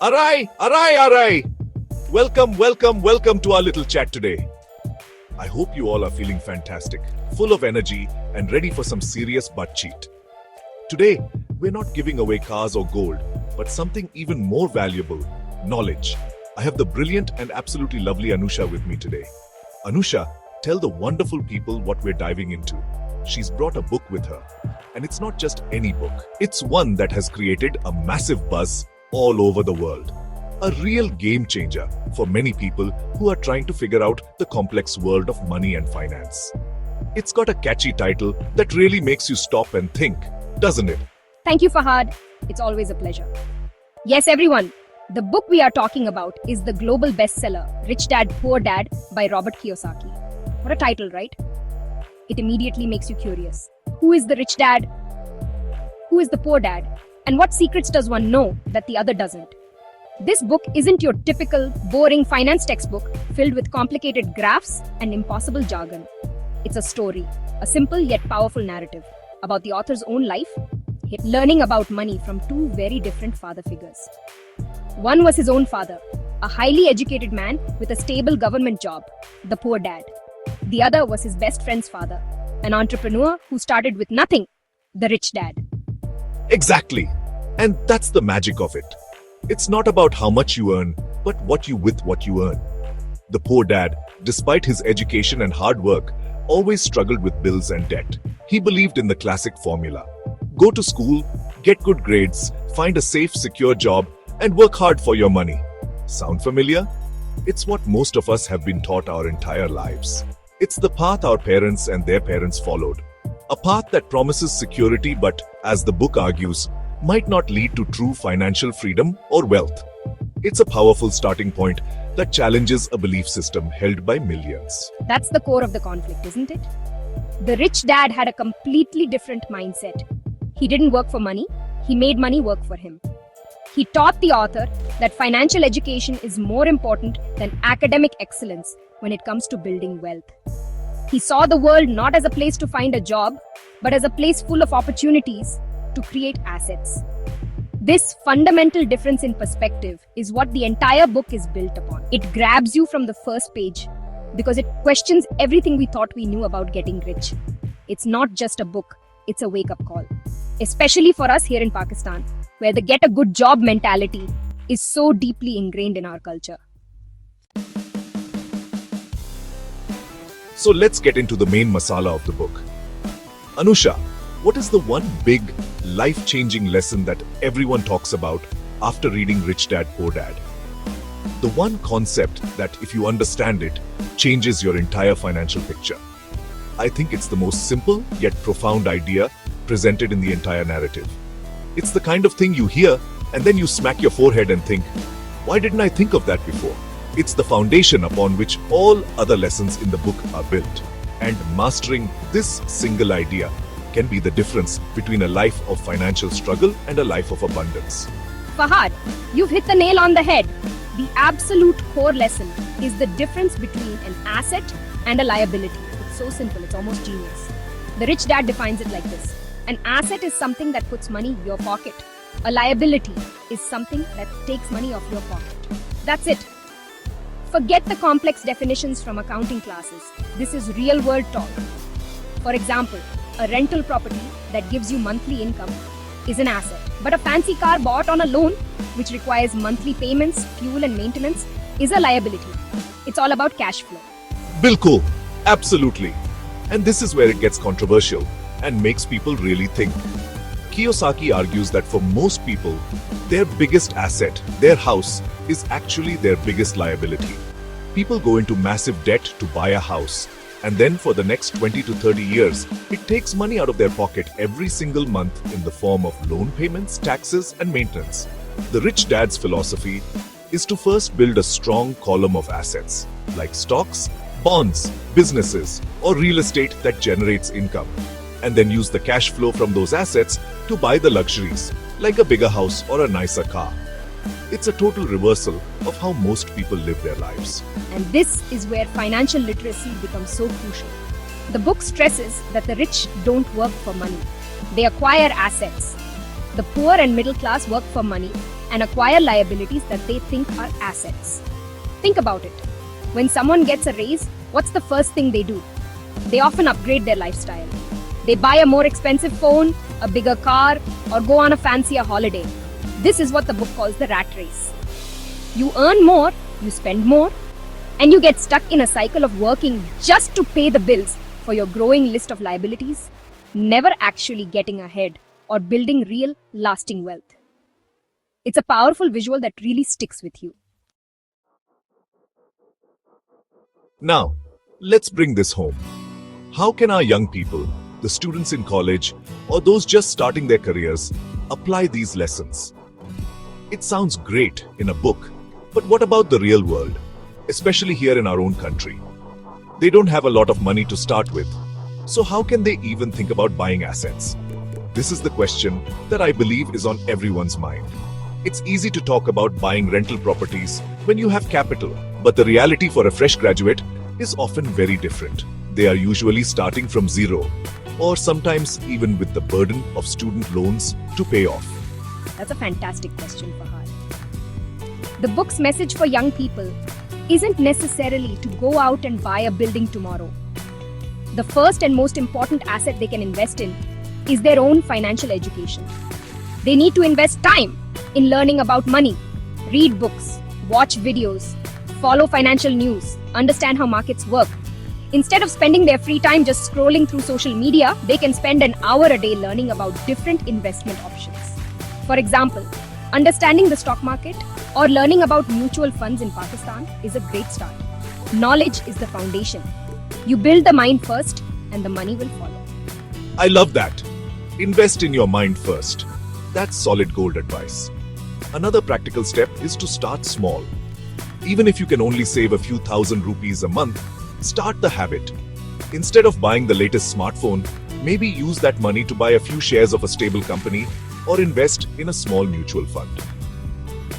Arai! Welcome to our little chat today. I hope you all are feeling fantastic, full of energy, and ready for some serious butt cheat. Today, we're not giving away cars or gold, but something even more valuable, knowledge. I have the brilliant and absolutely lovely Anusha with me today. Anusha, tell the wonderful people what we're diving into. She's brought a book with her. And it's not just any book. It's one that has created a massive buzz all over the world. A real game changer for many people who are trying to figure out the complex world of money and finance. It's got a catchy title that really makes you stop and think, doesn't it? Thank you, Fahad. It's always a pleasure. Yes, everyone. The book we are talking about is the global bestseller, Rich Dad, Poor Dad by Robert Kiyosaki. What a title, right? It immediately makes you curious. Who is the rich dad? Who is the poor dad? And what secrets does one know that the other doesn't? This book isn't your typical, boring finance textbook filled with complicated graphs and impossible jargon. It's a story, a simple yet powerful narrative about the author's own life, learning about money from two very different father figures. One was his own father, a highly educated man with a stable government job, the poor dad. The other was his best friend's father, an entrepreneur who started with nothing, the rich dad. Exactly. And that's the magic of it. It's not about how much you earn, but what you earn. The poor dad, despite his education and hard work, always struggled with bills and debt. He believed in the classic formula. Go to school, get good grades, find a safe, secure job, and work hard for your money. Sound familiar? It's what most of us have been taught our entire lives. It's the path our parents and their parents followed. A path that promises security but, as the book argues, might not lead to true financial freedom or wealth. It's a powerful starting point that challenges a belief system held by millions. That's the core of the conflict, isn't it? The rich dad had a completely different mindset. He didn't work for money, he made money work for him. He taught the author that financial education is more important than academic excellence when it comes to building wealth. He saw the world not as a place to find a job, but as a place full of opportunities to create assets. This fundamental difference in perspective is what the entire book is built upon. It grabs you from the first page because it questions everything we thought we knew about getting rich. It's not just a book, it's a wake-up call. Especially for us here in Pakistan, where the get a good job mentality is so deeply ingrained in our culture. So let's get into the main masala of the book. Anusha, what is the one big, life-changing lesson that everyone talks about after reading Rich Dad, Poor Dad? The one concept that, if you understand it, changes your entire financial picture. I think it's the most simple yet profound idea presented in the entire narrative. It's the kind of thing you hear and then you smack your forehead and think, why didn't I think of that before? It's the foundation upon which all other lessons in the book are built. And mastering this single idea can be the difference between a life of financial struggle and a life of abundance. Fahad, you've hit the nail on the head. The absolute core lesson is the difference between an asset and a liability. It's so simple, it's almost genius. The rich dad defines it like this. An asset is something that puts money in your pocket. A liability is something that takes money off your pocket. That's it. Forget the complex definitions from accounting classes. This is real-world talk. For example, a rental property that gives you monthly income is an asset. But a fancy car bought on a loan, which requires monthly payments, fuel and maintenance, is a liability. It's all about cash flow. Bilkul, absolutely. And this is where it gets controversial and makes people really think. Kiyosaki argues that for most people, their biggest asset, their house, is actually their biggest liability. People go into massive debt to buy a house, and then for the next 20 to 30 years, it takes money out of their pocket every single month in the form of loan payments, taxes, and maintenance. The rich dad's philosophy is to first build a strong column of assets, like stocks, bonds, businesses, or real estate that generates income, and then use the cash flow from those assets to buy the luxuries, like a bigger house or a nicer car. It's a total reversal of how most people live their lives. And this is where financial literacy becomes so crucial. The book stresses that the rich don't work for money. They acquire assets. The poor and middle class work for money, and acquire liabilities that they think are assets. Think about it. When someone gets a raise, what's the first thing they do? They often upgrade their lifestyle. They buy a more expensive phone, a bigger car, or go on a fancier holiday. This is what the book calls the rat race. You earn more, you spend more, and you get stuck in a cycle of working just to pay the bills for your growing list of liabilities, never actually getting ahead or building real, lasting wealth. It's a powerful visual that really sticks with you. Now, let's bring this home. How can our young people, the students in college, or those just starting their careers, apply these lessons? It sounds great in a book, but what about the real world, especially here in our own country? They don't have a lot of money to start with, so how can they even think about buying assets? This is the question that I believe is on everyone's mind. It's easy to talk about buying rental properties when you have capital, but the reality for a fresh graduate is often very different. They are usually starting from zero, or sometimes even with the burden of student loans to pay off. That's a fantastic question, Fahad. The book's message for young people isn't necessarily to go out and buy a building tomorrow. The first and most important asset they can invest in is their own financial education. They need to invest time in learning about money, read books, watch videos, follow financial news, understand how markets work. Instead of spending their free time just scrolling through social media, they can spend an hour a day learning about different investment options. For example, understanding the stock market or learning about mutual funds in Pakistan is a great start. Knowledge is the foundation. You build the mind first, and the money will follow. I love that. Invest in your mind first. That's solid gold advice. Another practical step is to start small. Even if you can only save a few thousand rupees a month, start the habit. Instead of buying the latest smartphone, maybe use that money to buy a few shares of a stable company or invest in a small mutual fund.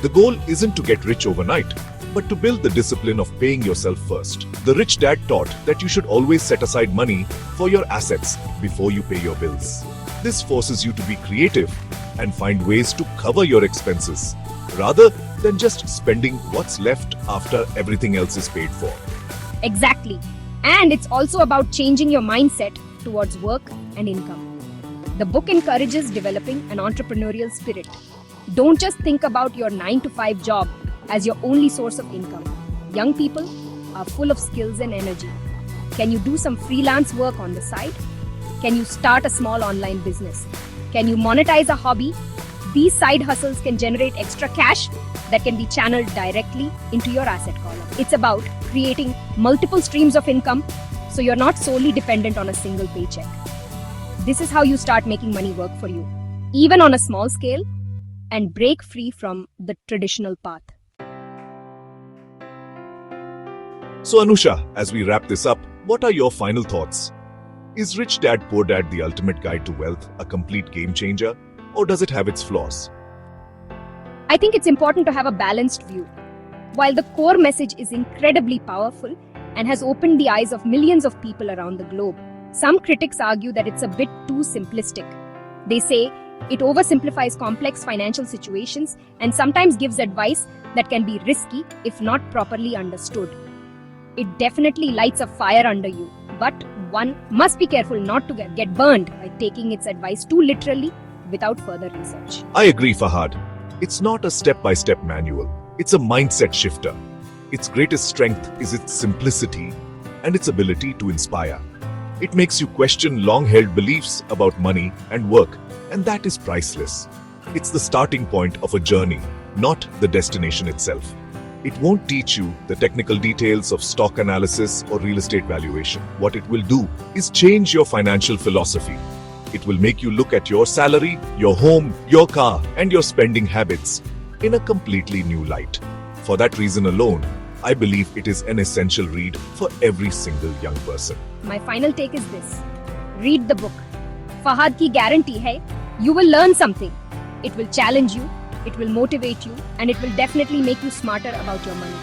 The goal isn't to get rich overnight, but to build the discipline of paying yourself first. The rich dad taught that you should always set aside money for your assets before you pay your bills. This forces you to be creative and find ways to cover your expenses, rather than just spending what's left after everything else is paid for. Exactly. And it's also about changing your mindset towards work and income. The book encourages developing an entrepreneurial spirit. Don't just think about your 9-to-5 job as your only source of income. Young people are full of skills and energy. Can you do some freelance work on the side? Can you start a small online business? Can you monetize a hobby? These side hustles can generate extra cash that can be channeled directly into your asset column. It's about creating multiple streams of income so you're not solely dependent on a single paycheck. This is how you start making money work for you, even on a small scale, and break free from the traditional path. So Anusha, as we wrap this up, what are your final thoughts? Is Rich Dad Poor Dad the ultimate guide to wealth a complete game changer, or does it have its flaws? I think it's important to have a balanced view. While the core message is incredibly powerful and has opened the eyes of millions of people around the globe, some critics argue that it's a bit too simplistic. They say it oversimplifies complex financial situations and sometimes gives advice that can be risky if not properly understood. It definitely lights a fire under you, but one must be careful not to get burned by taking its advice too literally without further research. I agree, Fahad. It's not a step-by-step manual. It's a mindset shifter. Its greatest strength is its simplicity and its ability to inspire. It makes you question long-held beliefs about money and work, and that is priceless. It's the starting point of a journey, not the destination itself. It won't teach you the technical details of stock analysis or real estate valuation. What it will do is change your financial philosophy. It will make you look at your salary, your home, your car, and your spending habits in a completely new light. For that reason alone, I believe it is an essential read for every single young person. My final take is this. Read the book. Fahad ki guarantee hai, you will learn something. It will challenge you, it will motivate you, and it will definitely make you smarter about your money.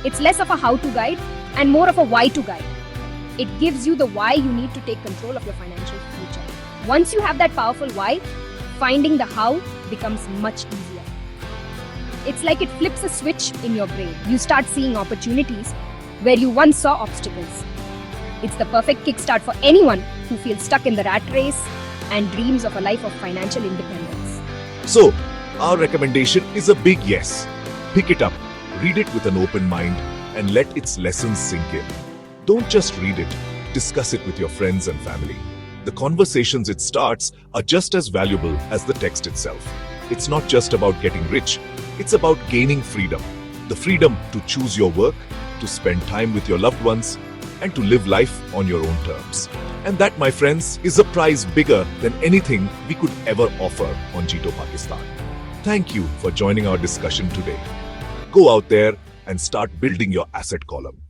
It's less of a how-to guide and more of a why-to guide. It gives you the why you need to take control of your financial future. Once you have that powerful why, finding the how becomes much easier. It's like it flips a switch in your brain. You start seeing opportunities where you once saw obstacles. It's the perfect kickstart for anyone who feels stuck in the rat race and dreams of a life of financial independence. So, our recommendation is a big yes. Pick it up, read it with an open mind, and let its lessons sink in. Don't just read it, discuss it with your friends and family. The conversations it starts are just as valuable as the text itself. It's not just about getting rich, it's about gaining freedom. The freedom to choose your work, to spend time with your loved ones, and to live life on your own terms. And that, my friends, is a prize bigger than anything we could ever offer on Jito Pakistan. Thank you for joining our discussion today. Go out there and start building your asset column.